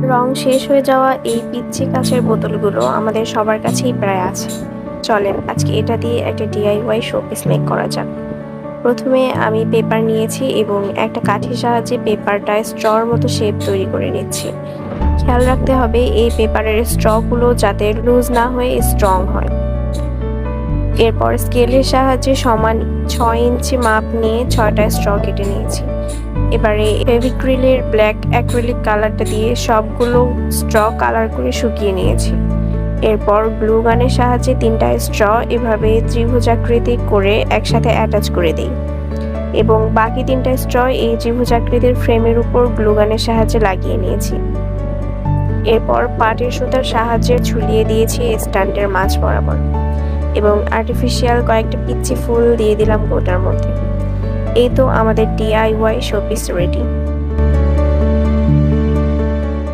রং শেষ হয়ে যাওয়া এই পিচ্চি কাঁচের বোতলগুলো আমাদের সবার কাছেই প্রায় আছে। চলেন আজকে এটা দিয়ে একটা ডিআইওয়াই শোপিস মেক করা যাক। প্রথমে আমি পেপার নিয়েছি এবং একটা কাঠির সাহায্যে পেপারটায় স্ট্রর মতো শেপ তৈরি করে নিচ্ছি। খেয়াল রাখতে হবে এই পেপারের স্ট্রগুলো যাতে লুজ না হয়ে স্ট্রং হয়। এরপর স্কেলের সাহায্যে সমান 6 ইঞ্চি মাপ নিয়ে 6টা স্ট্র কেটে নিয়েছি। এবারে ফেভিক্রিলের ব্ল্যাক অ্যাক্রিলিক কালারটা দিয়ে সবগুলো স্ট্র কালার করে শুকিয়ে নিয়েছি। এরপর গ্লু গানের সাহায্যে 3টা স্ট্র এভাবে ত্রিভুজাকৃতি করে একসাথে অ্যাটাচ করে দিই এবং বাকি 3টা স্ট্র এই ত্রিভুজাকৃতির ফ্রেমের উপর গ্লু গানের সাহায্যে লাগিয়ে নিয়েছি। এরপর পাটের সুতার সাহায্যে ঝুলিয়ে দিয়েছি স্ট্যান্ডের মাঝ বরাবর এবং আর্টিফিশিয়াল কয়েকটা পিচ্চি ফুল দিয়ে দিলাম গোটার মধ্যে। এই তো আমাদের ডিআইওয়াই শোপিস রেডি।